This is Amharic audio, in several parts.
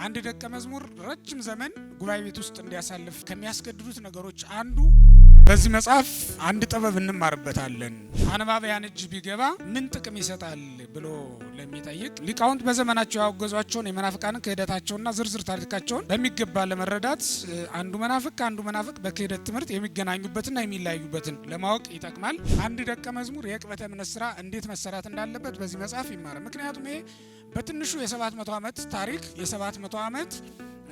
አንድ ደቀ መዝሙር ረጅም ዘመን ጉባኤ ቤት ውስጥ እንዲያሳልፍ ከሚያስገድዱት ነገሮች አንዱ በዚህ መጽሐፍ አንድ ጥበብ እንማርበታለን። አንባቢያን እጅ ቢገባ ምን ጥቅም ይሰጣል ብሎ ለሚጠይቅ ሊቃውንት በዘመናቸው ያወገዟቸውን የመናፍቃንን ክህደታቸውና ዝርዝር ታሪካቸውን በሚገባ ለመረዳት አንዱ መናፍቅ በክህደት ትምህርት የሚገናኙበትና የሚለያዩበትን ለማወቅ ይጠቅማል። አንድ ደቀ መዝሙር የዕቅበተ እምነት ስራ እንዴት መሰራት እንዳለበት በዚህ መጽሐፍ ይማራል። ምክንያቱም ይሄ በትንሹ የ700 ዓመት ታሪክ የ700 ዓመት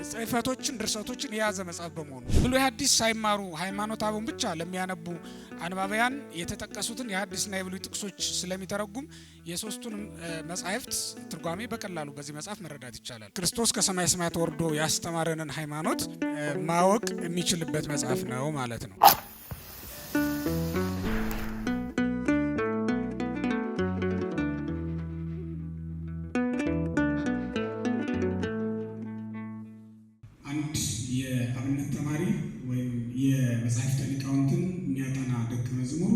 ጽሕፈቶችን ድርሰቶችን የያዘ መጽሐፍ በመሆኑ ብሉይ ሐዲስ ሳይማሩ ሃይማኖተ አበውን ብቻ ለሚያነቡ አንባቢያን የተጠቀሱትን የሐዲስና የብሉይ ጥቅሶች ስለሚተረጉም የሶስቱንም መጻሕፍት ትርጓሜ በቀላሉ በዚህ መጽሐፍ መረዳት ይቻላል። ክርስቶስ ከሰማይ ሰማያት ወርዶ ያስተማረንን ሃይማኖት ማወቅ የሚችልበት መጽሐፍ ነው ማለት ነው። አንድ የአብነት ተማሪ ወይም የመጽሐፍተ ሊቃውንትን የሚያጠና ደቀ መዝሙር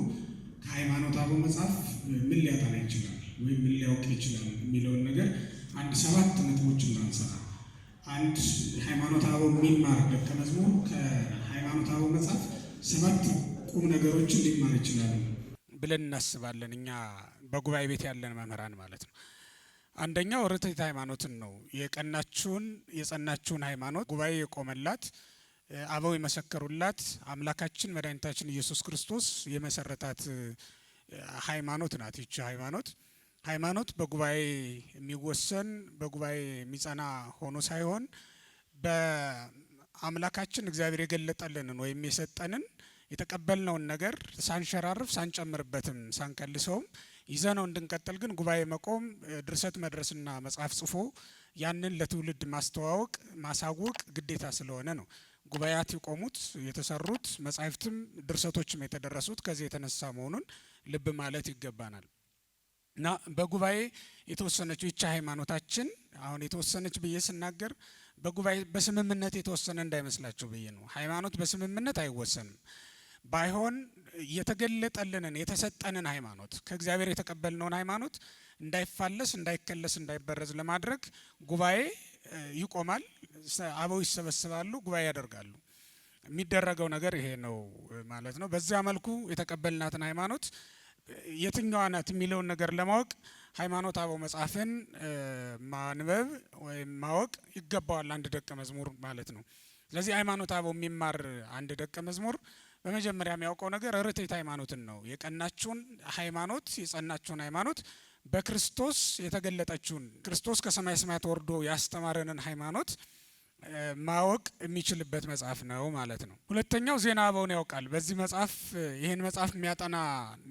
ከሃይማኖተ አበው መጽሐፍ ምን ሊያጠና ይችላል ወይም ምን ሊያውቅ ይችላል የሚለውን ነገር አንድ 7 ነጥቦችን እናንሳ። አንድ ሃይማኖተ አበው የሚማር ደቀ መዝሙር ከሃይማኖተ አበው መጽሐፍ 7 ቁም ነገሮችን ሊማር ይችላል ብለን እናስባለን እኛ በጉባኤ ቤት ያለን መምህራን ማለት ነው። አንደኛው ርትዕት ሃይማኖትን ነው። የጸናችውን ሃይማኖት ጉባኤ የቆመላት አበው የመሰከሩላት አምላካችን መድኃኒታችን ኢየሱስ ክርስቶስ የመሰረታት ሃይማኖት ናት። ይቺ ሃይማኖት በጉባኤ የሚወሰን በጉባኤ የሚጸና ሆኖ ሳይሆን በአምላካችን እግዚአብሔር የገለጠልንን ወይም የሰጠንን የተቀበልነውን ነገር ሳንሸራርፍ ሳንጨምርበትም ሳንቀልሰውም ይዘነው እንድንቀጥል ግን ጉባኤ መቆም ድርሰት መድረስና መጽሐፍ ጽፎ ያንን ለትውልድ ማስተዋወቅ ማሳወቅ ግዴታ ስለሆነ ነው ጉባኤያት የቆሙት የተሰሩት መጽሐፍትም ድርሰቶችም የተደረሱት ከዚህ የተነሳ መሆኑን ልብ ማለት ይገባናል። እና በጉባኤ የተወሰነችው ይቺ ሃይማኖታችን አሁን የተወሰነች ብዬ ስናገር በጉባኤ በስምምነት የተወሰነ እንዳይመስላችሁ ብዬ ነው። ሃይማኖት በስምምነት አይወሰንም። ባይሆን የተገለጠልንን የተሰጠንን ሃይማኖት ከእግዚአብሔር የተቀበልነውን ሃይማኖት እንዳይፋለስ እንዳይከለስ እንዳይበረዝ ለማድረግ ጉባኤ ይቆማል። አበው ይሰበስባሉ፣ ጉባኤ ያደርጋሉ። የሚደረገው ነገር ይሄ ነው ማለት ነው። በዚያ መልኩ የተቀበልናትን ሃይማኖት የትኛዋ ናት የሚለውን ነገር ለማወቅ ሃይማኖተ አበው መጽሐፍን ማንበብ ወይም ማወቅ ይገባዋል አንድ ደቀ መዝሙር ማለት ነው። ስለዚህ ሃይማኖተ አበው የሚማር አንድ ደቀ መዝሙር በመጀመሪያ የሚያውቀው ነገር ርትዕት ሃይማኖትን ነው። የቀናችውን ሃይማኖት የጸናችውን ሃይማኖት በክርስቶስ የተገለጠችውን ክርስቶስ ከሰማይ ሰማያት ወርዶ ያስተማረንን ሃይማኖት ማወቅ የሚችልበት መጽሐፍ ነው ማለት ነው። ሁለተኛው ዜና አበውን ያውቃል። በዚህ መጽሐፍ ይህን መጽሐፍ የሚያጠና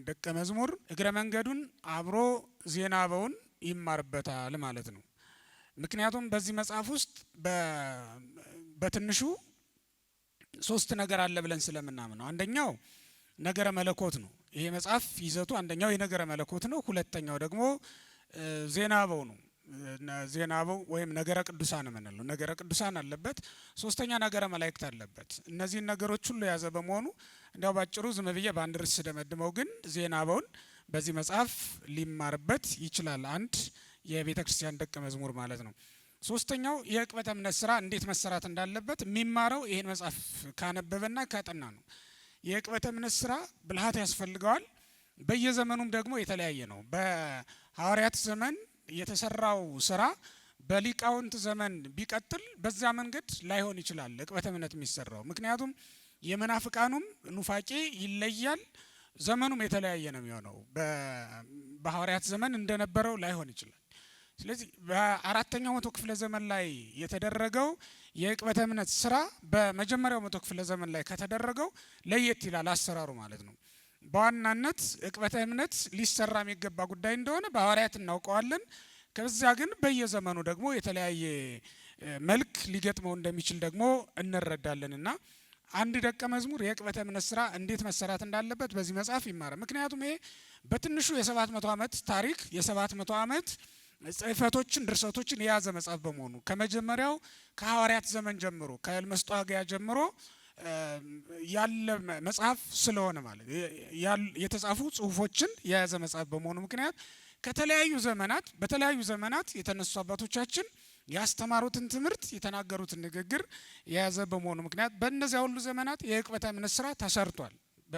ደቀ መዝሙር እግረ መንገዱን አብሮ ዜና አበውን ይማርበታል ማለት ነው። ምክንያቱም በዚህ መጽሐፍ ውስጥ በትንሹ 3 ነገር አለ ብለን ስለምናምን ነው። አንደኛው ነገረ መለኮት ነው። ይሄ መጽሐፍ ይዘቱ አንደኛው የነገረ መለኮት ነው። ሁለተኛው ደግሞ ዜና አበው ነው። ዜና አበው ወይም ነገረ ቅዱሳን የምንለው ነገረ ቅዱሳን አለበት። ሶስተኛ ነገረ መላእክት አለበት። እነዚህን ነገሮች ሁሉ የያዘ በመሆኑ እንዲያው ባጭሩ ዝም ብዬ በአንድ ርዕስ ደመድመው ግን ዜና አበውን በዚህ መጽሐፍ ሊማርበት ይችላል አንድ የቤተ ክርስቲያን ደቀ መዝሙር ማለት ነው። ሶስተኛው የዕቅበተ እምነት ስራ እንዴት መሰራት እንዳለበት የሚማረው ይሄን መጽሐፍ ካነበበና ካጠና ነው። የዕቅበተ እምነት ስራ ብልሃት ያስፈልገዋል። በየዘመኑም ደግሞ የተለያየ ነው። በሐዋርያት ዘመን የተሰራው ስራ በሊቃውንት ዘመን ቢቀጥል በዛ መንገድ ላይሆን ይችላል ዕቅበተ እምነት የሚሰራው። ምክንያቱም የመናፍቃኑም ኑፋቄ ይለያል፣ ዘመኑም የተለያየ ነው የሚሆነው። በሐዋርያት ዘመን እንደነበረው ላይሆን ይችላል። ስለዚህ በ4ኛው መቶ ክፍለ ዘመን ላይ የተደረገው የዕቅበተ እምነት ስራ በመጀመሪያው መቶ ክፍለ ዘመን ላይ ከተደረገው ለየት ይላል አሰራሩ ማለት ነው። በዋናነት ዕቅበተ እምነት ሊሰራ የሚገባ ጉዳይ እንደሆነ በሐዋርያት እናውቀዋለን። ከዚያ ግን በየዘመኑ ደግሞ የተለያየ መልክ ሊገጥመው እንደሚችል ደግሞ እንረዳለንና አንድ ደቀ መዝሙር የዕቅበተ እምነት ስራ እንዴት መሰራት እንዳለበት በዚህ መጽሐፍ ይማራል። ምክንያቱም ይሄ በትንሹ የ700 ዓመት ታሪክ የ700 ዓመት ጽሕፈቶችን ድርሰቶችን የያዘ መጽሐፍ በመሆኑ ከመጀመሪያው ከሐዋርያት ዘመን ጀምሮ ከመስጧግያ ጀምሮ ያለ መጽሐፍ ስለሆነ ማለት የተጻፉ ጽሁፎችን የያዘ መጽሐፍ በመሆኑ ምክንያት ከተለያዩ ዘመናት በተለያዩ ዘመናት የተነሱ አባቶቻችን ያስተማሩትን ትምህርት የተናገሩትን ንግግር የያዘ በመሆኑ ምክንያት በእነዚያ ሁሉ ዘመናት የዕቅበተ እምነት ስራ ተሰርቷል።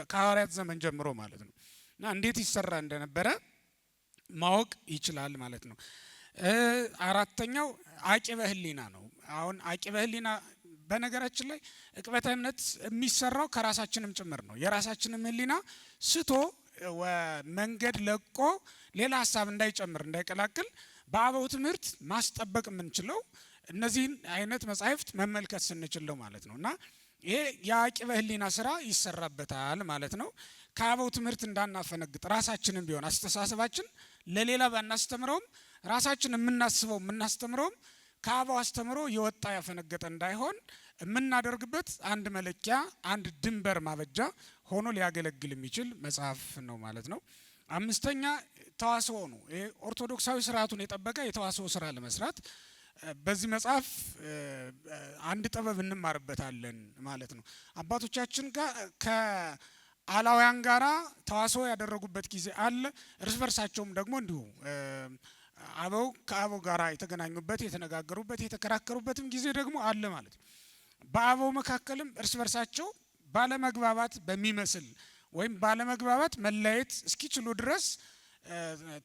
ከሐዋርያት ዘመን ጀምሮ ማለት ነው እና እንዴት ይሰራ እንደነበረ ማወቅ ይችላል ማለት ነው። አራተኛው አቂበ ሕሊና ነው። አሁን አቂበ ሕሊና በነገራችን ላይ ዕቅበተ እምነት የሚሰራው ከራሳችንም ጭምር ነው። የራሳችንም ሕሊና ስቶ መንገድ ለቆ ሌላ ሀሳብ እንዳይጨምር እንዳይቀላቅል በአበው ትምህርት ማስጠበቅ የምንችለው እነዚህን አይነት መጻሕፍት መመልከት ስንችል ነው ማለት ነው እና ይሄ የአቂበ ሕሊና ስራ ይሰራበታል ማለት ነው። ከአበው ትምህርት እንዳናፈነግጥ ራሳችንን ቢሆን አስተሳሰባችን ለሌላ ባናስተምረውም ራሳችን የምናስተምረውም ከአበው አስተምሮ የወጣ ያፈነገጠ እንዳይሆን የምናደርግበት አንድ መለኪያ አንድ ድንበር ማበጃ ሆኖ ሊያገለግል የሚችል መጽሐፍ ነው ማለት ነው። አምስተኛ ተዋስኦ ነው። ይሄ ኦርቶዶክሳዊ ስርዓቱን የጠበቀ የተዋስኦ ስራ ለመስራት በዚህ መጽሐፍ አንድ ጥበብ እንማርበታለን ማለት ነው። አባቶቻችን ጋር ከአላውያን ጋራ ተዋስኦ ያደረጉበት ጊዜ አለ። እርስ በርሳቸውም ደግሞ እንዲሁ አበው ከአበው ጋራ የተገናኙበት የተነጋገሩበት የተከራከሩበትም ጊዜ ደግሞ አለ ማለት ነው። በአበው መካከልም እርስ በርሳቸው ባለመግባባት በሚመስል ወይም ባለመግባባት መለያየት እስኪችሉ ድረስ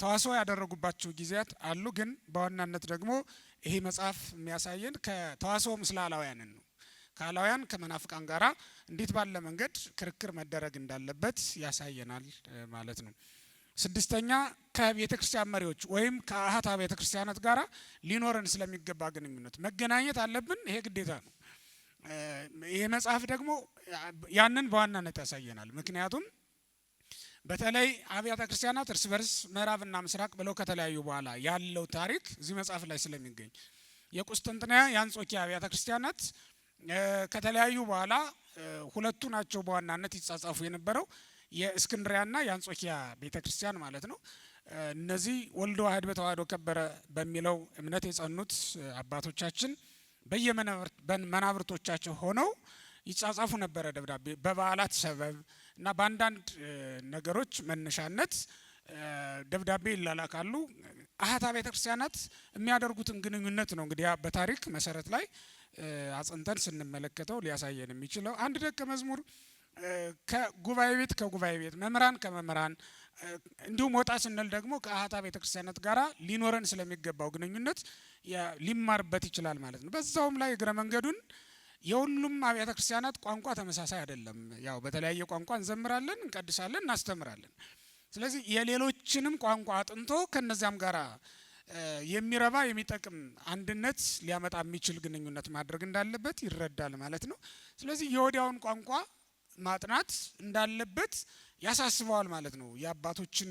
ተዋስኦ ያደረጉባቸው ጊዜያት አሉ። ግን በዋናነት ደግሞ ይሄ መጽሐፍ የሚያሳየን ከተዋስኦ ምስለ አላውያንን ነው። ከአላውያን ከመናፍቃን ጋራ እንዴት ባለ መንገድ ክርክር መደረግ እንዳለበት ያሳየናል ማለት ነው። ስድስተኛ ከቤተ ክርስቲያን መሪዎች ወይም ከአሃት ቤተ ክርስቲያናት ጋራ ሊኖረን ስለሚገባ ግንኙነት መገናኘት አለብን። ይሄ ግዴታ ነው። ይህ መጽሐፍ ደግሞ ያንን በዋናነት ያሳየናል። ምክንያቱም በተለይ አብያተ ክርስቲያናት እርስ በርስ ምዕራብና ምስራቅ ብለው ከተለያዩ በኋላ ያለው ታሪክ እዚህ መጽሐፍ ላይ ስለሚገኝ የቁስጥንጥንያ የአንጾኪያ አብያተ ክርስቲያናት ከተለያዩ በኋላ ሁለቱ ናቸው በዋናነት ይጻጻፉ የነበረው የእስክንድሪያና የአንጾኪያ ቤተክርስቲያን ማለት ነው። እነዚህ ወልድ ዋሕድ በተዋሕዶ ከበረ በሚለው እምነት የጸኑት አባቶቻችን በየመናብርቶቻቸው ሆነው ይጻጻፉ ነበረ ደብዳቤ በበዓላት ሰበብ እና በአንዳንድ ነገሮች መነሻነት ደብዳቤ ይላላካሉ። አሃት ቤተክርስቲያናት የሚያደርጉትን ግንኙነት ነው እንግዲህ በታሪክ መሰረት ላይ አጽንተን ስንመለከተው ሊያሳየን የሚችለው አንድ ደቀ መዝሙር ከጉባኤ ቤት መምህራን ከመምህራን እንዲሁም ወጣ ስንል ደግሞ ከአሃት ቤተክርስቲያናት ጋራ ሊኖረን ስለሚገባው ግንኙነት ሊማርበት ይችላል ማለት ነው። በዛውም ላይ እግረ መንገዱን የሁሉም አብያተ ክርስቲያናት ቋንቋ ተመሳሳይ አይደለም። ያው በተለያየ ቋንቋ እንዘምራለን፣ እንቀድሳለን፣ እናስተምራለን። ስለዚህ የሌሎችንም ቋንቋ አጥንቶ ከነዚያም ጋራ የሚረባ የሚጠቅም አንድነት ሊያመጣ የሚችል ግንኙነት ማድረግ እንዳለበት ይረዳል ማለት ነው። ስለዚህ የወዲያውን ቋንቋ ማጥናት እንዳለበት ያሳስበዋል ማለት ነው። የአባቶችን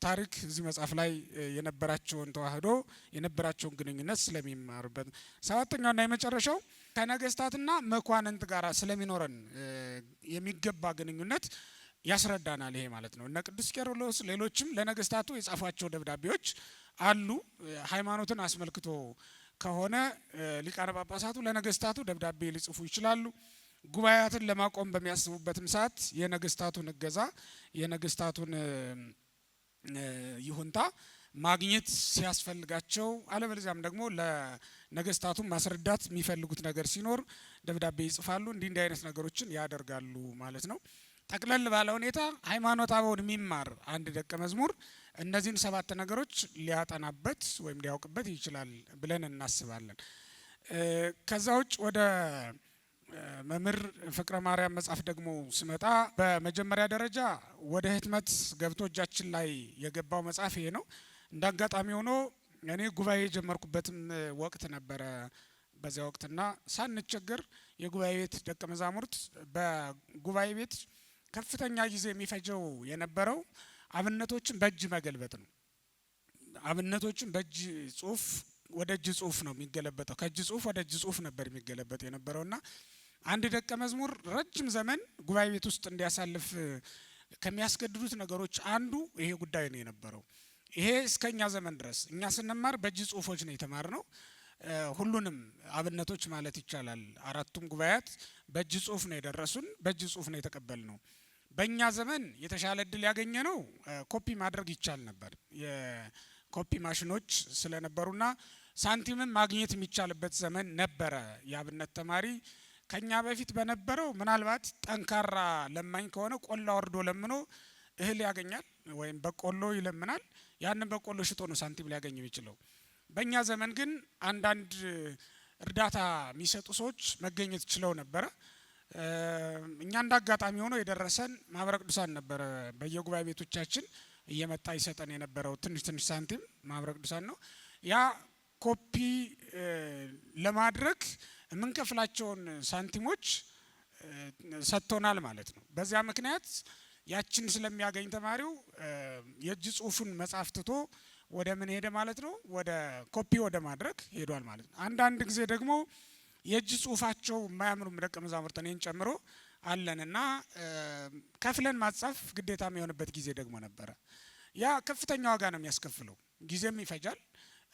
ታሪክ እዚህ መጽሐፍ ላይ የነበራቸውን ተዋህዶ የነበራቸውን ግንኙነት ስለሚማሩበት። ሰባተኛውና የመጨረሻው ከነገስታትና መኳንንት ጋር ስለሚኖረን የሚገባ ግንኙነት ያስረዳናል ይሄ ማለት ነው። እነ ቅዱስ ቄርሎስ ሌሎችም ለነገስታቱ የጻፏቸው ደብዳቤዎች አሉ። ሃይማኖትን አስመልክቶ ከሆነ ሊቃነ ጳጳሳቱ ለነገስታቱ ደብዳቤ ሊጽፉ ይችላሉ። ጉባኤያትን ለማቆም በሚያስቡበትም ሰዓት የነገስታቱን እገዛ የነገስታቱን ይሁንታ ማግኘት ሲያስፈልጋቸው አለበለዚያም ደግሞ ለነገስታቱ ማስረዳት የሚፈልጉት ነገር ሲኖር ደብዳቤ ይጽፋሉ። እንዲህ አይነት ነገሮችን ያደርጋሉ ማለት ነው። ጠቅለል ባለ ሁኔታ ሃይማኖተ አበውን የሚማር አንድ ደቀ መዝሙር እነዚህን 7 ነገሮች ሊያጠናበት ወይም ሊያውቅበት ይችላል ብለን እናስባለን። ከዛ ውጭ ወደ መምህር ፍቅረ ማርያም መጽሐፍ ደግሞ ስመጣ በመጀመሪያ ደረጃ ወደ ህትመት ገብቶ እጃችን ላይ የገባው መጽሐፍ ይሄ ነው። እንዳጋጣሚ ሆኖ እኔ ጉባኤ የጀመርኩበትም ወቅት ነበረ። በዚያ ወቅትና ሳንቸገር የጉባኤ ቤት ደቀ መዛሙርት በጉባኤ ቤት ከፍተኛ ጊዜ የሚፈጀው የነበረው አብነቶችን በእጅ መገልበጥ ነው። አብነቶችን በእጅ ጽሁፍ ወደ እጅ ጽሁፍ ነው የሚገለበጠው። ከእጅ ጽሁፍ ወደ እጅ ጽሁፍ ነበር የሚገለበጥ የነበረውና አንድ ደቀ መዝሙር ረጅም ዘመን ጉባኤ ቤት ውስጥ እንዲያሳልፍ ከሚያስገድዱት ነገሮች አንዱ ይሄ ጉዳይ ነው የነበረው። ይሄ እስከኛ ዘመን ድረስ እኛ ስንማር በእጅ ጽሁፎች ነው የተማርነው። ሁሉንም አብነቶች ማለት ይቻላል 4ቱም ጉባኤያት በእጅ ጽሁፍ ነው የደረሱን፣ በእጅ ጽሁፍ ነው የተቀበልነው። በእኛ ዘመን የተሻለ እድል ያገኘ ነው። ኮፒ ማድረግ ይቻል ነበር የኮፒ ማሽኖች ስለነበሩና ሳንቲምም ማግኘት የሚቻልበት ዘመን ነበረ። የአብነት ተማሪ ከኛ በፊት በነበረው ምናልባት ጠንካራ ለማኝ ከሆነ ቆላ ወርዶ ለምኖ እህል ያገኛል ወይም በቆሎ ይለምናል። ያንን በቆሎ ሽጦ ነው ሳንቲም ሊያገኝ የሚችለው። በእኛ ዘመን ግን አንዳንድ እርዳታ የሚሰጡ ሰዎች መገኘት ችለው ነበረ። እኛ እንዳጋጣሚ ሆኖ የደረሰን ማህበረ ቅዱሳን ነበረ። በየጉባኤ ቤቶቻችን እየመጣ ይሰጠን የነበረው ትንሽ ትንሽ ሳንቲም ማህበረ ቅዱሳን ነው። ያ ኮፒ ለማድረግ የምንከፍላቸውን ሳንቲሞች ሰጥቶናል ማለት ነው። በዚያ ምክንያት ያችን ስለሚያገኝ ተማሪው የእጅ ጽሁፉን መጻፍ ትቶ ወደ ምን ሄደ ማለት ነው? ወደ ኮፒ ወደ ማድረግ ሄዷል ማለት ነው። አንዳንድ ጊዜ ደግሞ የእጅ ጽሁፋቸው የማያምሩ ደቀ መዛሙርት እኔን ጨምሮ አለንና ከፍለን ማጻፍ ግዴታ የሚሆንበት ጊዜ ደግሞ ነበረ። ያ ከፍተኛ ዋጋ ነው የሚያስከፍለው፣ ጊዜም ይፈጃል።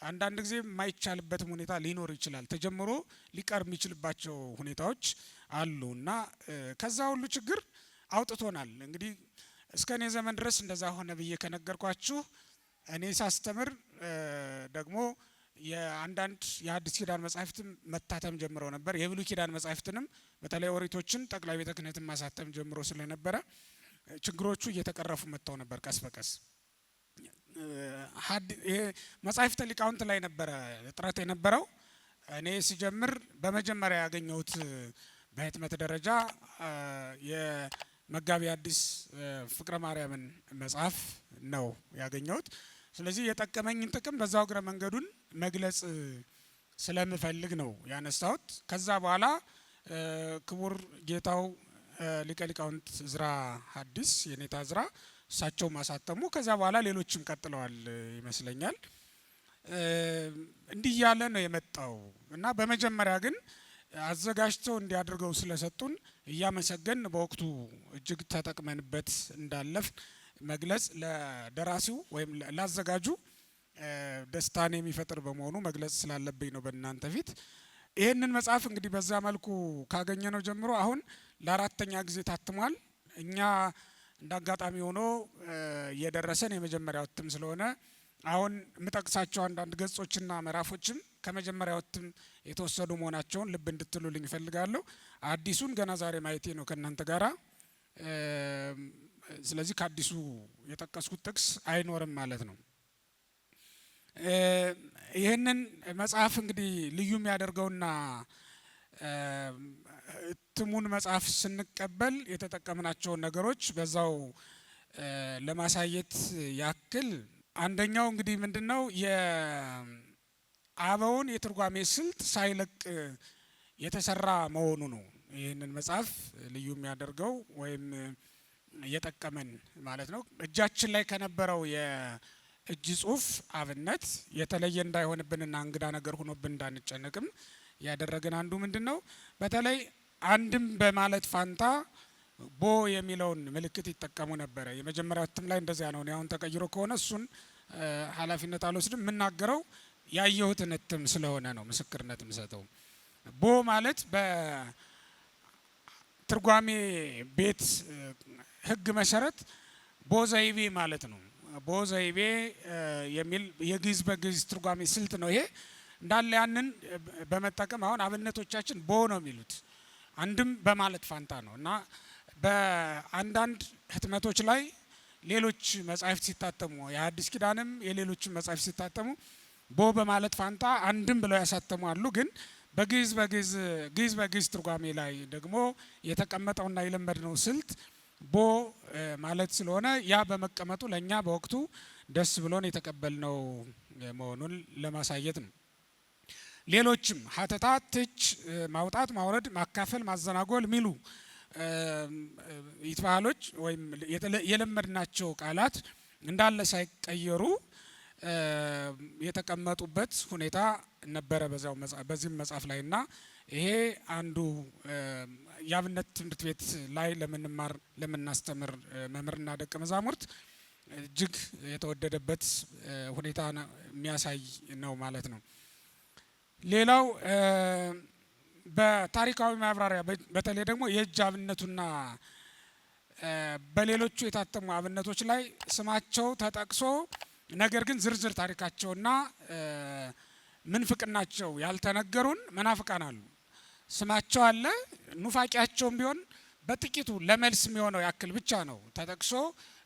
አንዳንድ ጊዜ የማይቻልበትም ሁኔታ ሊኖር ይችላል። ተጀምሮ ሊቀር የሚችልባቸው ሁኔታዎች አሉ እና ከዛ ሁሉ ችግር አውጥቶናል። እንግዲህ እስከ እኔ ዘመን ድረስ እንደዛ ሆነ ብዬ ከነገርኳችሁ እኔ ሳስተምር ደግሞ የአንዳንድ የሐዲስ ኪዳን መጻሕፍትም መታተም ጀምረው ነበር። የብሉይ ኪዳን መጻሕፍትንም በተለይ ኦሪቶችን ጠቅላይ ቤተ ክህነትን ማሳተም ጀምሮ ስለነበረ ችግሮቹ እየተቀረፉ መጥተው ነበር ቀስ በቀስ። ይሄ መጻሕፍተ ሊቃውንት ላይ ነበረ እጥረት የነበረው። እኔ ሲጀምር በመጀመሪያ ያገኘሁት በህትመት ደረጃ የመጋቢ ሐዲስ ፍቅረ ማርያምን መጽሐፍ ነው ያገኘሁት። ስለዚህ የጠቀመኝን ጥቅም በዛው እግረ መንገዱን መግለጽ ስለምፈልግ ነው ያነሳሁት። ከዛ በኋላ ክቡር ጌታው ሊቀ ሊቃውንት ዕዝራ ሐዲስ የኔታ ዕዝራ እሳቸው ማሳተሙ። ከዛ በኋላ ሌሎችም ቀጥለዋል ይመስለኛል። እንዲህ ያለ ነው የመጣው እና በመጀመሪያ ግን አዘጋጅተው እንዲያደርገው ስለሰጡን እያመሰገን በወቅቱ እጅግ ተጠቅመንበት እንዳለፍ መግለጽ ለደራሲው ወይም ላዘጋጁ ደስታን የሚፈጥር በመሆኑ መግለጽ ስላለብኝ ነው በእናንተ ፊት። ይህንን መጽሐፍ እንግዲህ በዛ መልኩ ካገኘነው ጀምሮ አሁን ለአራተኛ ጊዜ ታትሟል። እኛ እንዳጋጣሚ ሆኖ የደረሰን የመጀመሪያው እትም ስለሆነ አሁን የምጠቅሳቸው አንዳንድ ገጾችና ምዕራፎችም ከመጀመሪያው እትም የተወሰዱ መሆናቸውን ልብ እንድትሉልኝ እፈልጋለሁ። አዲሱን ገና ዛሬ ማየቴ ነው ከእናንተ ጋራ። ስለዚህ ከአዲሱ የጠቀስኩት ጥቅስ አይኖርም ማለት ነው። ይህንን መጽሐፍ እንግዲህ ልዩ የሚያደርገውና እትሙን መጽሐፍ ስንቀበል የተጠቀምናቸውን ነገሮች በዛው ለማሳየት ያክል አንደኛው እንግዲህ ምንድነው የአበውን የትርጓሜ ስልት ሳይለቅ የተሰራ መሆኑ ነው። ይህንን መጽሐፍ ልዩ የሚያደርገው ወይም የጠቀመን ማለት ነው። እጃችን ላይ ከነበረው የእጅ ጽሁፍ አብነት የተለየ እንዳይሆንብንና እንግዳ ነገር ሆኖብን እንዳንጨነቅም ያደረገን አንዱ ምንድነው በተለይ አንድም በማለት ፋንታ ቦ የሚለውን ምልክት ይጠቀሙ ነበረ። የመጀመሪያው እትም ላይ እንደዚያ ነው። አሁን ተቀይሮ ከሆነ እሱን ኃላፊነት አልወስድም። የምናገረው ያየሁትን እትም ስለሆነ ነው ምስክርነት የምሰጠው። ቦ ማለት በትርጓሜ ቤት ሕግ መሰረት ቦ ዘይቤ ማለት ነው። ቦ ዘይቤ የሚል የግዕዝ በግዕዝ ትርጓሜ ስልት ነው ይሄ። እንዳለ ያንን በመጠቀም አሁን አብነቶቻችን ቦ ነው የሚሉት አንድም በማለት ፋንታ ነው እና በአንዳንድ ህትመቶች ላይ ሌሎች መጻሕፍት ሲታተሙ የሐዲስ ኪዳንም የሌሎችም መጻሕፍት ሲታተሙ ቦ በማለት ፋንታ አንድም ብለው ያሳተሙ አሉ። ግን በግዕዝ በግዕዝ ትርጓሜ ላይ ደግሞ የተቀመጠውና የለመድነው ስልት ቦ ማለት ስለሆነ ያ በመቀመጡ ለእኛ በወቅቱ ደስ ብሎን የተቀበልነው መሆኑን ለማሳየት ነው። ሌሎችም ሀተታ፣ ትች፣ ማውጣት፣ ማውረድ፣ ማካፈል፣ ማዘናጎል የሚሉ ይትባህሎች ወይም የለመድናቸው ቃላት እንዳለ ሳይቀየሩ የተቀመጡበት ሁኔታ ነበረ በዚህም መጽሐፍ ላይ እና ይሄ አንዱ የአብነት ትምህርት ቤት ላይ ለምናስተምር መምህርና ደቀ መዛሙርት እጅግ የተወደደበት ሁኔታ የሚያሳይ ነው ማለት ነው። ሌላው በታሪካዊ ማብራሪያ በተለይ ደግሞ የእጅ አብነቱና በሌሎቹ የታተሙ አብነቶች ላይ ስማቸው ተጠቅሶ ነገር ግን ዝርዝር ታሪካቸውና ምንፍቅናቸው ያልተነገሩን መናፍቃን አሉ። ስማቸው አለ፣ ኑፋቂያቸውም ቢሆን በጥቂቱ ለመልስ የሚሆነው ያክል ብቻ ነው ተጠቅሶ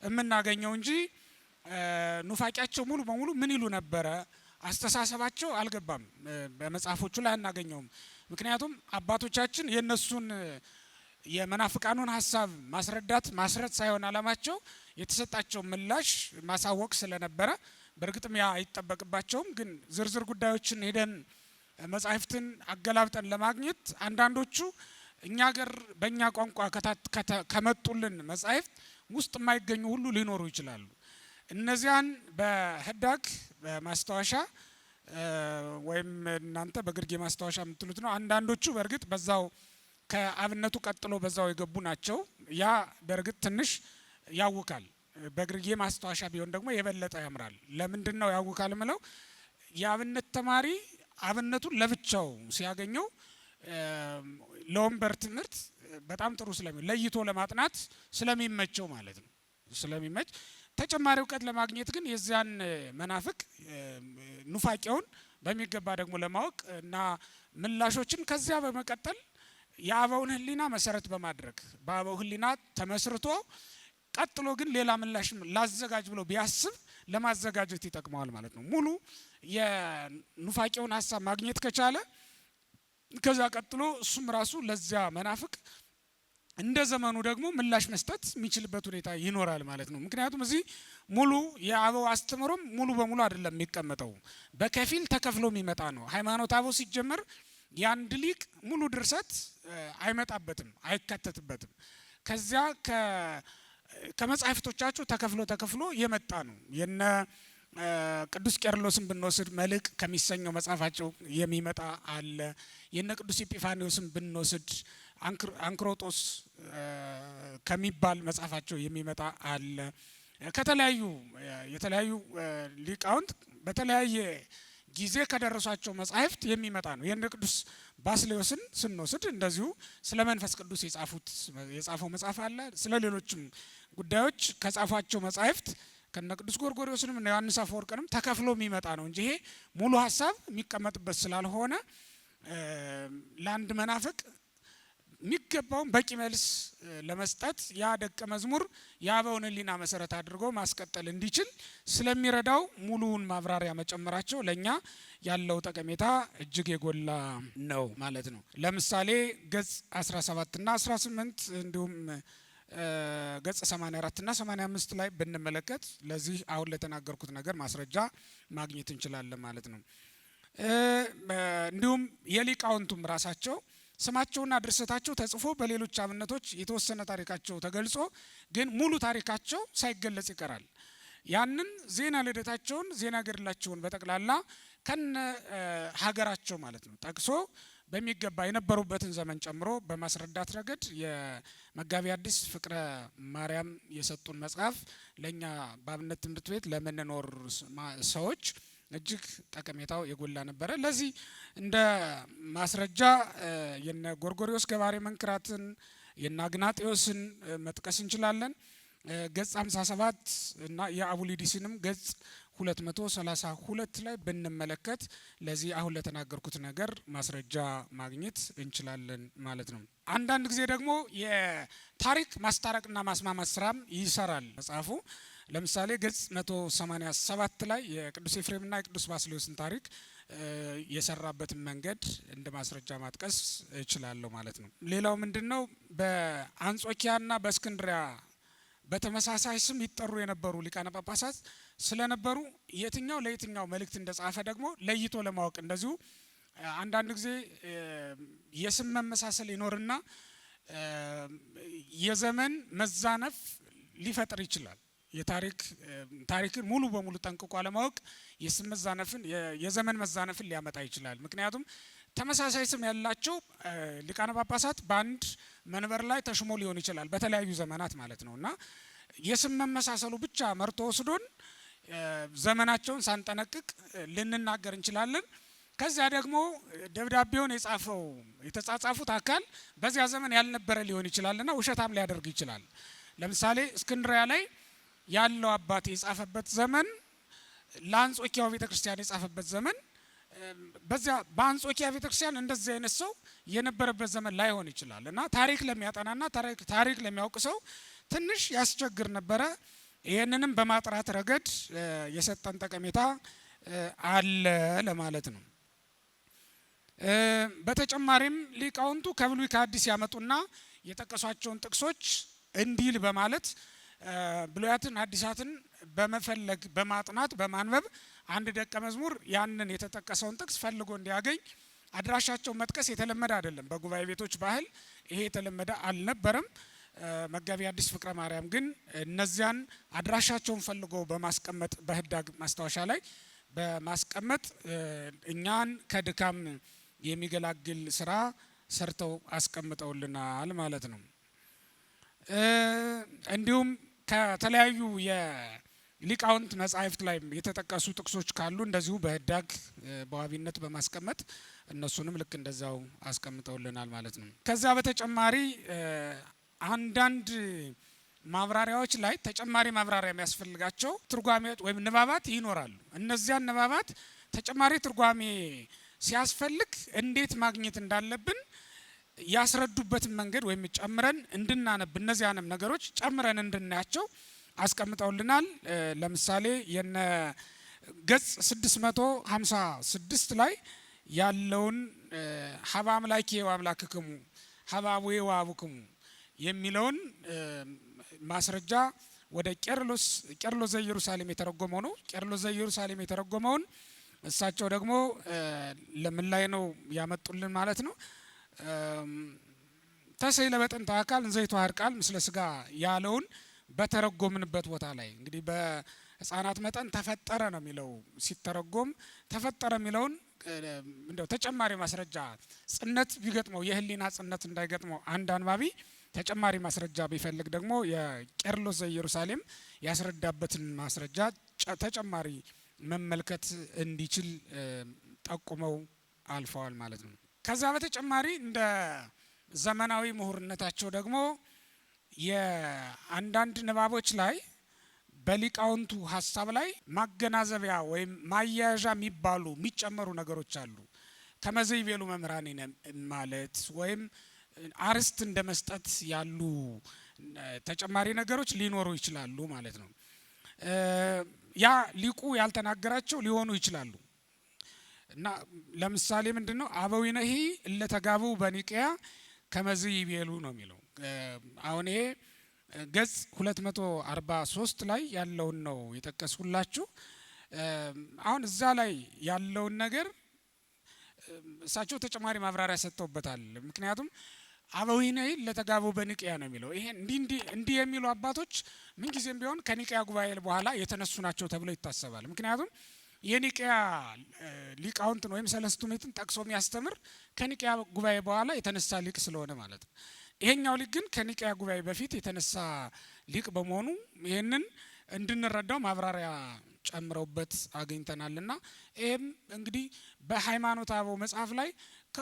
የምናገኘው እንጂ ኑፋቂያቸው ሙሉ በሙሉ ምን ይሉ ነበረ አስተሳሰባቸው አልገባም፣ በመጽሐፎቹ ላይ አናገኘውም። ምክንያቱም አባቶቻችን የነሱን የመናፍቃኑን ሀሳብ ማስረዳት ማስረት ሳይሆን አላማቸው የተሰጣቸው ምላሽ ማሳወቅ ስለነበረ በእርግጥም ያ አይጠበቅባቸውም። ግን ዝርዝር ጉዳዮችን ሄደን መጻሕፍትን አገላብጠን ለማግኘት አንዳንዶቹ እኛ ሀገር በእኛ ቋንቋ ከመጡልን መጻሕፍት ውስጥ የማይገኙ ሁሉ ሊኖሩ ይችላሉ። እነዚያን በህዳግ በማስታወሻ ወይም እናንተ በግርጌ ማስታወሻ የምትሉት ነው። አንዳንዶቹ በእርግጥ በዛው ከአብነቱ ቀጥሎ በዛው የገቡ ናቸው። ያ በእርግጥ ትንሽ ያውካል። በግርጌ ማስታወሻ ቢሆን ደግሞ የበለጠ ያምራል። ለምንድን ነው ያውካል ምለው? የአብነት ተማሪ አብነቱን ለብቻው ሲያገኘው ለወንበር ትምህርት በጣም ጥሩ ለይቶ ለማጥናት ስለሚመቸው ማለት ነው። ስለሚመች ተጨማሪ እውቀት ለማግኘት ግን የዚያን መናፍቅ ኑፋቄውን በሚገባ ደግሞ ለማወቅ እና ምላሾችን ከዚያ በመቀጠል የአበውን ሕሊና መሰረት በማድረግ በአበው ሕሊና ተመስርቶ ቀጥሎ ግን ሌላ ምላሽ ላዘጋጅ ብሎ ቢያስብ ለማዘጋጀት ይጠቅመዋል ማለት ነው። ሙሉ የኑፋቄውን ሀሳብ ማግኘት ከቻለ ከዛ ቀጥሎ እሱም ራሱ ለዚያ መናፍቅ እንደ ዘመኑ ደግሞ ምላሽ መስጠት የሚችልበት ሁኔታ ይኖራል ማለት ነው። ምክንያቱም እዚህ ሙሉ የአበው አስተምሮም ሙሉ በሙሉ አይደለም የሚቀመጠው፣ በከፊል ተከፍሎ የሚመጣ ነው። ሃይማኖተ አበው ሲጀመር የአንድ ሊቅ ሙሉ ድርሰት አይመጣበትም፣ አይካተትበትም። ከዚያ ከመጻሕፍቶቻቸው ተከፍሎ የመጣ ነው። የነ ቅዱስ ቄርሎስን ብንወስድ መልሕቅ ከሚሰኘው መጽሐፋቸው የሚመጣ አለ። የነ ቅዱስ ኢጲፋኒዮስን ብንወስድ አንክሮጦስ ከሚባል መጽሐፋቸው የሚመጣ አለ። የተለያዩ ሊቃውንት በተለያየ ጊዜ ከደረሷቸው መጽሐፍት የሚመጣ ነው። የነ ቅዱስ ባስልዮስን ስንወስድ እንደዚሁ ስለ መንፈስ ቅዱስ የጻፈው መጽሐፍ አለ። ስለ ሌሎችም ጉዳዮች ከጻፏቸው መጽሐፍት ከነ ቅዱስ ጎርጎርዮስንም እና ዮሐንስ አፈወርቅንም ተከፍሎ የሚመጣ ነው እንጂ ይሄ ሙሉ ሀሳብ የሚቀመጥበት ስላልሆነ ለአንድ መናፍቅ የሚገባውን በቂ መልስ ለመስጠት ያ ደቀ መዝሙር የአበውን ሕሊና መሰረት አድርጎ ማስቀጠል እንዲችል ስለሚረዳው ሙሉውን ማብራሪያ መጨመራቸው ለኛ ያለው ጠቀሜታ እጅግ የጎላ ነው ማለት ነው። ለምሳሌ ገጽ 17 እና 18 እንዲሁም ገጽ 84 እና 85 ላይ ብንመለከት ለዚህ አሁን ለተናገርኩት ነገር ማስረጃ ማግኘት እንችላለን ማለት ነው። እንዲሁም የሊቃውንቱም ራሳቸው ስማቸውና ድርሰታቸው ተጽፎ በሌሎች አብነቶች የተወሰነ ታሪካቸው ተገልጾ ግን ሙሉ ታሪካቸው ሳይገለጽ ይቀራል። ያንን ዜና ልደታቸውን ዜና ገድላቸውን በጠቅላላ ከነ ሀገራቸው ማለት ነው ጠቅሶ በሚገባ የነበሩበትን ዘመን ጨምሮ በማስረዳት ረገድ የመጋቢ ሐዲስ ፍቅረ ማርያም የሰጡን መጽሐፍ ለኛ በአብነት ትምህርት ቤት ለምንኖር ሰዎች እጅግ ጠቀሜታው የጎላ ነበረ። ለዚህ እንደ ማስረጃ የነ ጎርጎርዮስ ገባሬ መንክራትን የነ አግናጤዎስን መጥቀስ እንችላለን። ገጽ 57 እና የአቡሊዲስንም ገጽ 232 ላይ ብንመለከት ለዚህ አሁን ለተናገርኩት ነገር ማስረጃ ማግኘት እንችላለን ማለት ነው። አንዳንድ ጊዜ ደግሞ የታሪክ ማስታረቅና ማስማማት ስራም ይሰራል መጽሐፉ። ለምሳሌ ገጽ 187 ላይ የቅዱስ ኤፍሬምና የቅዱስ ባስልዮስን ታሪክ የሰራበትን መንገድ እንደ ማስረጃ ማጥቀስ እችላለሁ ማለት ነው። ሌላው ምንድነው? በአንጾኪያና በእስክንድሪያ በተመሳሳይ ስም ይጠሩ የነበሩ ሊቃነ ጳጳሳት ስለነበሩ የትኛው ለየትኛው መልእክት እንደጻፈ ደግሞ ለይቶ ለማወቅ እንደዚሁ አንዳንድ ጊዜ የስም መመሳሰል ይኖርና የዘመን መዛነፍ ሊፈጥር ይችላል። ታሪክን ሙሉ በሙሉ ጠንቅቆ አለማወቅ የስም መዛነፍን የዘመን መዛነፍን ሊያመጣ ይችላል። ምክንያቱም ተመሳሳይ ስም ያላቸው ሊቃነ ጳጳሳት በአንድ መንበር ላይ ተሽሞ ሊሆን ይችላል በተለያዩ ዘመናት ማለት ነው። እና የስም መመሳሰሉ ብቻ መርጦ ወስዶን ዘመናቸውን ሳንጠነቅቅ ልንናገር እንችላለን። ከዚያ ደግሞ ደብዳቤውን የተጻጻፉት አካል በዚያ ዘመን ያልነበረ ሊሆን ይችላልና ውሸታም ሊያደርግ ይችላል። ለምሳሌ እስክንድሪያ ላይ ያለው አባት የጻፈበት ዘመን ለአንጾኪያው ቤተክርስቲያን የጻፈበት ዘመን በዚያ በአንጾኪያ ቤተክርስቲያን እንደዚህ አይነት ሰው የነበረበት ዘመን ላይሆን ይችላል እና ታሪክ ለሚያጠናና ታሪክ ለሚያውቅ ሰው ትንሽ ያስቸግር ነበረ። ይህንንም በማጥራት ረገድ የሰጠን ጠቀሜታ አለ ለማለት ነው። በተጨማሪም ሊቃውንቱ ከብሉይ ከአዲስ ያመጡና የጠቀሷቸውን ጥቅሶች እንዲል በማለት ብሉያትን አዲሳትን በመፈለግ በማጥናት በማንበብ አንድ ደቀ መዝሙር ያንን የተጠቀሰውን ጥቅስ ፈልጎ እንዲያገኝ አድራሻቸውን መጥቀስ የተለመደ አይደለም። በጉባኤ ቤቶች ባህል ይሄ የተለመደ አልነበረም። መጋቢ አዲስ ፍቅረ ማርያም ግን እነዚያን አድራሻቸውን ፈልጎ በማስቀመጥ በህዳግ ማስታወሻ ላይ በማስቀመጥ እኛን ከድካም የሚገላግል ስራ ሰርተው አስቀምጠውልናል ማለት ነው። እንዲሁም ከተለያዩ የሊቃውንት መጻሕፍት ላይ የተጠቀሱ ጥቅሶች ካሉ እንደዚሁ በህዳግ በዋቢነት በማስቀመጥ እነሱንም ልክ እንደዛው አስቀምጠውልናል ማለት ነው። ከዛ በተጨማሪ አንዳንድ ማብራሪያዎች ላይ ተጨማሪ ማብራሪያ የሚያስፈልጋቸው ትርጓሜዎች ወይም ንባባት ይኖራሉ። እነዚያን ንባባት ተጨማሪ ትርጓሜ ሲያስፈልግ እንዴት ማግኘት እንዳለብን ያስረዱበትን መንገድ ወይም ጨምረን እንድናነብ እነዚያንም ነገሮች ጨምረን እንድናያቸው አስቀምጠውልናል። ለምሳሌ የነ ገጽ 656 ላይ ያለውን ሀበ አምላኬ ወአምላክክሙ ሀበ አቡዬ ወአቡክሙ የሚለውን ማስረጃ ወደ ቄርሎስ ዘኢየሩሳሌም የተረጎመው ነው። ቄርሎስ ዘኢየሩሳሌም የተረጎመውን እሳቸው ደግሞ ለምን ላይ ነው ያመጡልን ማለት ነው። ተሰይለ በጥንተ አካል እንዘ ይተዋሃድ ቃል ምስለ ስጋ ያለውን በተረጎምንበት ቦታ ላይ እንግዲህ በህፃናት መጠን ተፈጠረ ነው የሚለው ሲተረጎም ተፈጠረ የሚለውን እንደው ተጨማሪ ማስረጃ ጽነት ቢገጥመው የህሊና ጽነት እንዳይገጥመው አንድ አንባቢ ተጨማሪ ማስረጃ ቢፈልግ ደግሞ የቄርሎስ ዘኢየሩሳሌም ያስረዳበትን ማስረጃ ተጨማሪ መመልከት እንዲችል ጠቁመው አልፈዋል ማለት ነው። ከዛ በተጨማሪ እንደ ዘመናዊ ምሁርነታቸው ደግሞ የአንዳንድ ንባቦች ላይ በሊቃውንቱ ሀሳብ ላይ ማገናዘቢያ ወይም ማያያዣ የሚባሉ የሚጨመሩ ነገሮች አሉ። ከመዘይቤሉ መምህራን ማለት ወይም አርስት እንደ መስጠት ያሉ ተጨማሪ ነገሮች ሊኖሩ ይችላሉ ማለት ነው። ያ ሊቁ ያልተናገራቸው ሊሆኑ ይችላሉ እና ለምሳሌ ምንድነው አበዊነሂ እለተጋቡ በኒቅያ ከመዘይቤሉ ነው የሚለው። አሁን ይሄ ገጽ 243 ላይ ያለውን ነው የጠቀስኩላችሁ። አሁን እዛ ላይ ያለውን ነገር እሳቸው ተጨማሪ ማብራሪያ ሰጥተውበታል። ምክንያቱም አበዊነሂ እለተጋቡ በኒቅያ ነው የሚለው። ይሄ እንዲህ የሚሉ አባቶች ምንጊዜም ቢሆን ከኒቅያ ጉባኤ በኋላ የተነሱ ናቸው ተብሎ ይታሰባል። ምክንያቱም የኒቅያ ሊቃውንትን ወይም ሰለስቱ ምዕትን ጠቅሶ የሚያስተምር ከኒቅያ ጉባኤ በኋላ የተነሳ ሊቅ ስለሆነ ማለት ነው። ይሄኛው ሊቅ ግን ከኒቅያ ጉባኤ በፊት የተነሳ ሊቅ በመሆኑ ይህንን እንድንረዳው ማብራሪያ ጨምረውበት አግኝተናልና ይህም እንግዲህ በሃይማኖተ አበው መጽሐፍ ላይ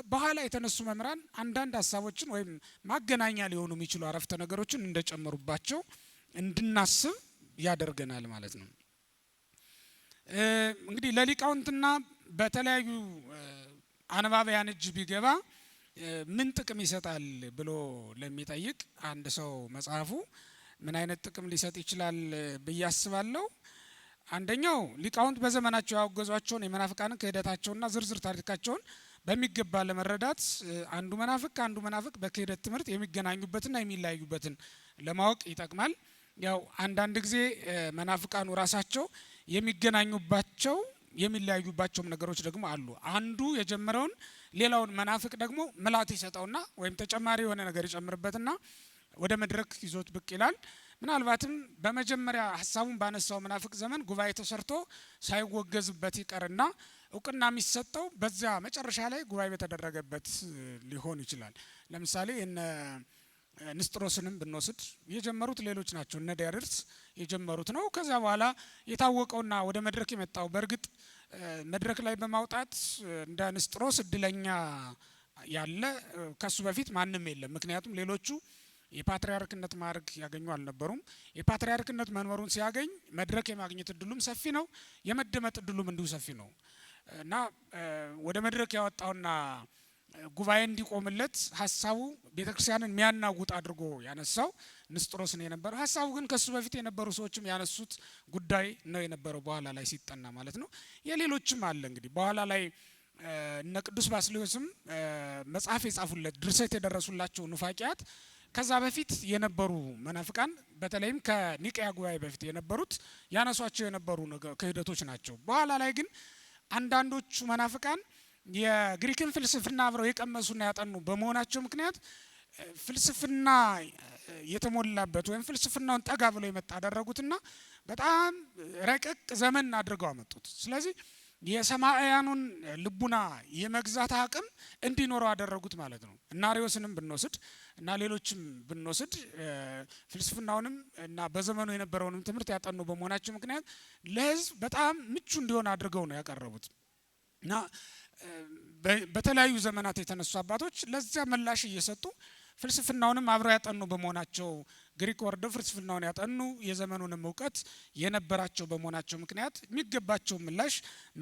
በኋላ የተነሱ መምህራን አንዳንድ ሀሳቦችን ወይም ማገናኛ ሊሆኑ የሚችሉ አረፍተ ነገሮችን እንደጨመሩባቸው እንድናስብ ያደርገናል ማለት ነው። እንግዲህ ለሊቃውንትና በተለያዩ አንባቢያን እጅ ቢገባ ምን ጥቅም ይሰጣል ብሎ ለሚጠይቅ አንድ ሰው መጽሐፉ ምን አይነት ጥቅም ሊሰጥ ይችላል ብዬ አስባለሁ። አንደኛው ሊቃውንት በዘመናቸው ያወገዟቸውን የመናፍቃንን ክህደታቸውና ዝርዝር ታሪካቸውን በሚገባ ለመረዳት አንዱ መናፍቅ በክህደት ትምህርት የሚገናኙበትና የሚለያዩበትን ለማወቅ ይጠቅማል። ያው አንዳንድ ጊዜ መናፍቃኑ ራሳቸው የሚገናኙባቸው የሚለያዩባቸውም ነገሮች ደግሞ አሉ። አንዱ የጀመረውን ሌላውን መናፍቅ ደግሞ ምላት ይሰጠውና ወይም ተጨማሪ የሆነ ነገር ይጨምርበትና ወደ መድረክ ይዞት ብቅ ይላል። ምናልባትም በመጀመሪያ ሀሳቡን ባነሳው መናፍቅ ዘመን ጉባኤ ተሰርቶ ሳይወገዝበት ይቀርና እውቅና የሚሰጠው በዚያ መጨረሻ ላይ ጉባኤ በተደረገበት ሊሆን ይችላል። ለምሳሌ እነ ንስጥሮስንም ብንወስድ የጀመሩት ሌሎች ናቸው። እነ ዲዮድርስ የጀመሩት ነው። ከዛ በኋላ የታወቀውና ወደ መድረክ የመጣው በእርግጥ መድረክ ላይ በማውጣት እንደ ንስጥሮስ እድለኛ ያለ ከሱ በፊት ማንም የለም። ምክንያቱም ሌሎቹ የፓትርያርክነት ማዕረግ ያገኙ አልነበሩም። የፓትርያርክነት መንበሩን ሲያገኝ መድረክ የማግኘት እድሉም ሰፊ ነው፣ የመደመጥ እድሉም እንዲሁ ሰፊ ነው። እና ወደ መድረክ ያወጣውና ጉባኤ እንዲቆምለት ሀሳቡ ቤተክርስቲያንን የሚያናውጥ አድርጎ ያነሳው ንስጥሮስ ነው የነበረው። ሀሳቡ ግን ከሱ በፊት የነበሩ ሰዎችም ያነሱት ጉዳይ ነው የነበረው፣ በኋላ ላይ ሲጠና ማለት ነው። የሌሎችም አለ እንግዲህ በኋላ ላይ እነ ቅዱስ ባስልዮስም መጽሐፍ የጻፉለት ድርሰት የደረሱላቸው ኑፋቂያት ከዛ በፊት የነበሩ መናፍቃን በተለይም ከኒቅያ ጉባኤ በፊት የነበሩት ያነሷቸው የነበሩ ክህደቶች ናቸው። በኋላ ላይ ግን አንዳንዶቹ መናፍቃን የግሪክን ፍልስፍና አብረው የቀመሱና ያጠኑ በመሆናቸው ምክንያት ፍልስፍና የተሞላበት ወይም ፍልስፍናውን ጠጋ ብሎ የመጣ አደረጉትና በጣም ረቀቅ ዘመን አድርገው አመጡት። ስለዚህ የሰማያኑን ልቡና የመግዛት አቅም እንዲኖረው አደረጉት ማለት ነው። እና አርዮስንም ብንወስድ እና ሌሎችም ብንወስድ ፍልስፍናውንም እና በዘመኑ የነበረውንም ትምህርት ያጠኑ በመሆናቸው ምክንያት ለሕዝብ በጣም ምቹ እንዲሆን አድርገው ነው ያቀረቡት። እና በተለያዩ ዘመናት የተነሱ አባቶች ለዚያ ምላሽ እየሰጡ ፍልስፍናውንም አብረው ያጠኑ በመሆናቸው ግሪክ ወርደው ፍልስፍናውን ያጠኑ የዘመኑንም እውቀት የነበራቸው በመሆናቸው ምክንያት የሚገባቸው ምላሽ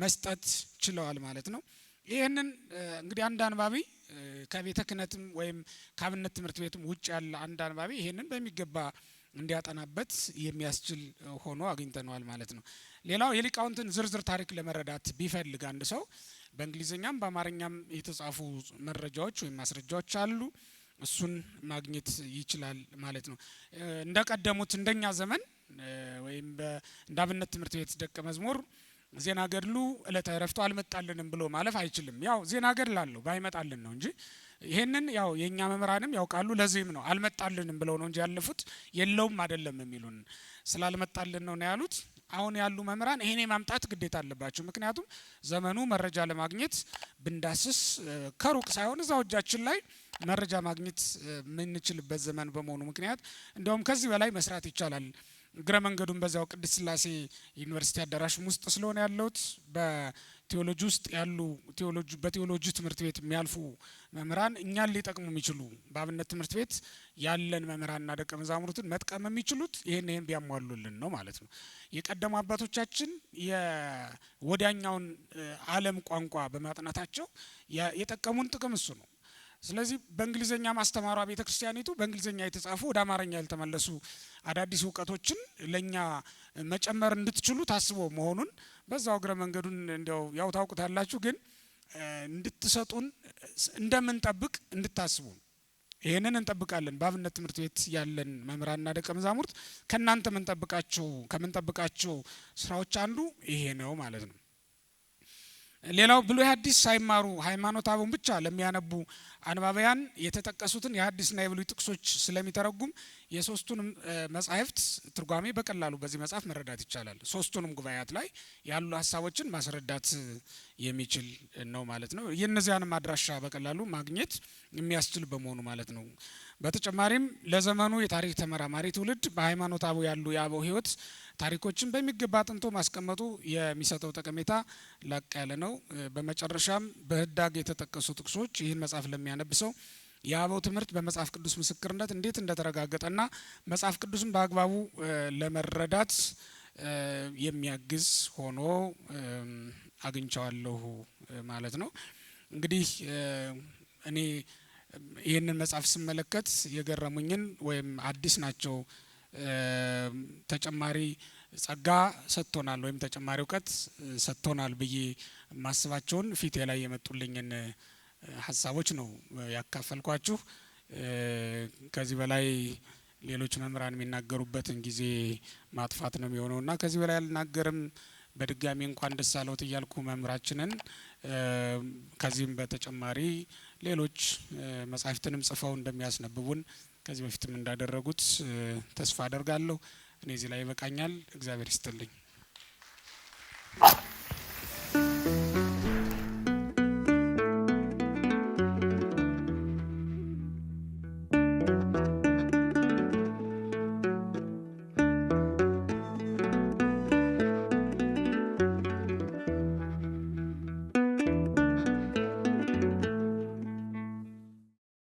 መስጠት ችለዋል ማለት ነው። ይህንን እንግዲህ አንድ አንባቢ ከቤተ ክህነትም ወይም ከአብነት ትምህርት ቤትም ውጭ ያለ አንድ አንባቢ ይህንን በሚገባ እንዲያጠናበት የሚያስችል ሆኖ አግኝተነዋል ማለት ነው። ሌላው የሊቃውንትን ዝርዝር ታሪክ ለመረዳት ቢፈልግ አንድ ሰው በእንግሊዝኛም በአማርኛም የተጻፉ መረጃዎች ወይም ማስረጃዎች አሉ። እሱን ማግኘት ይችላል ማለት ነው። እንደቀደሙት እንደኛ ዘመን ወይም እንደ አብነት ትምህርት ቤት ደቀ መዝሙር ዜና ገድሉ ዕለተ ዕረፍቱ አልመጣልንም ብሎ ማለፍ አይችልም። ያው ዜና ገድል አለው ባይመጣልን ነው እንጂ ይሄንን ያው የኛ መምህራንም ያውቃሉ። ለዚህም ነው አልመጣልንም ብለው ነው እንጂ ያለፉት የለውም አይደለም የሚሉን ስላልመጣልን ነው ያሉት። አሁን ያሉ መምህራን ይሄን ማምጣት ግዴታ አለባቸው። ምክንያቱም ዘመኑ መረጃ ለማግኘት ብንዳስስ ከሩቅ ሳይሆን እዛው እጃችን ላይ መረጃ ማግኘት የምንችልበት ዘመን በመሆኑ ምክንያት እንደውም ከዚህ በላይ መስራት ይቻላል። እግረ መንገዱን በዛው ቅድስት ሥላሴ ዩኒቨርሲቲ አዳራሽ ውስጥ ስለሆነ ያለውት በቴዎሎጂ ውስጥ ያሉ በቴዎሎጂ ትምህርት ቤት የሚያልፉ መምህራን እኛን ሊጠቅሙ የሚችሉ በአብነት ትምህርት ቤት ያለን መምህራንና ደቀ መዛሙርትን መጥቀም የሚችሉት ይሄን ቢያሟሉልን ነው ማለት ነው። የቀደሙ አባቶቻችን የወዲያኛውን ዓለም ቋንቋ በማጥናታቸው የጠቀሙን ጥቅም እሱ ነው። ስለዚህ በእንግሊዘኛ ማስተማሯ ቤተክርስቲያኒቱ በእንግሊዘኛ የተጻፉ ወደ አማርኛ ያልተመለሱ አዳዲስ እውቀቶችን ለኛ መጨመር እንድትችሉ ታስቦ መሆኑን በዛው እግረ መንገዱን እንደው ያው ታውቁታላችሁ። ግን እንድትሰጡን እንደምንጠብቅ እንድታስቡ ይሄንን እንጠብቃለን። በአብነት ትምህርት ቤት ያለን መምህራንና ደቀ መዛሙርት ከናንተ ከምንጠብቃቸው ስራዎች አንዱ ይሄ ነው ማለት ነው። ሌላው ብሉይ ሐዲስ ሳይማሩ ሃይማኖተ አበውን ብቻ ለሚያነቡ አንባቢያን የተጠቀሱትን የሐዲስና የብሉይ ጥቅሶች ስለሚተረጉም የሶስቱንም መጻሕፍት ትርጓሜ በቀላሉ በዚህ መጽሐፍ መረዳት ይቻላል። ሶስቱንም ጉባኤያት ላይ ያሉ ሀሳቦችን ማስረዳት የሚችል ነው ማለት ነው። የእነዚያንም አድራሻ በቀላሉ ማግኘት የሚያስችል በመሆኑ ማለት ነው። በተጨማሪም ለዘመኑ የታሪክ ተመራማሪ ትውልድ በሃይማኖተ አበው ያሉ የአበው ሕይወት ታሪኮችን በሚገባ አጥንቶ ማስቀመጡ የሚሰጠው ጠቀሜታ ላቅ ያለ ነው። በመጨረሻም በህዳግ የተጠቀሱ ጥቅሶች ይህን መጽሐፍ ለሚያነብ ሰው የአበው ትምህርት በመጽሐፍ ቅዱስ ምስክርነት እንዴት እንደተረጋገጠና መጽሐፍ ቅዱስን በአግባቡ ለመረዳት የሚያግዝ ሆኖ አግኝቼዋለሁ ማለት ነው። እንግዲህ እኔ ይህንን መጽሐፍ ስመለከት የገረሙኝን ወይም አዲስ ናቸው ተጨማሪ ጸጋ ሰጥቶናል ወይም ተጨማሪ እውቀት ሰጥቶናል ብዬ ማስባቸውን ፊቴ ላይ የመጡልኝን ሀሳቦች ነው ያካፈልኳችሁ። ከዚህ በላይ ሌሎች መምህራን የሚናገሩበትን ጊዜ ማጥፋት ነው የሚሆነውና ከዚህ በላይ አልናገርም። በድጋሚ እንኳን ደስ አለዎት እያልኩ መምህራችንን ከዚህም በተጨማሪ ሌሎች መጻሕፍትንም ጽፈው እንደሚያስነብቡን ከዚህ በፊትም እንዳደረጉት ተስፋ አደርጋለሁ። እኔ እዚህ ላይ ይበቃኛል። እግዚአብሔር ይስጥልኝ።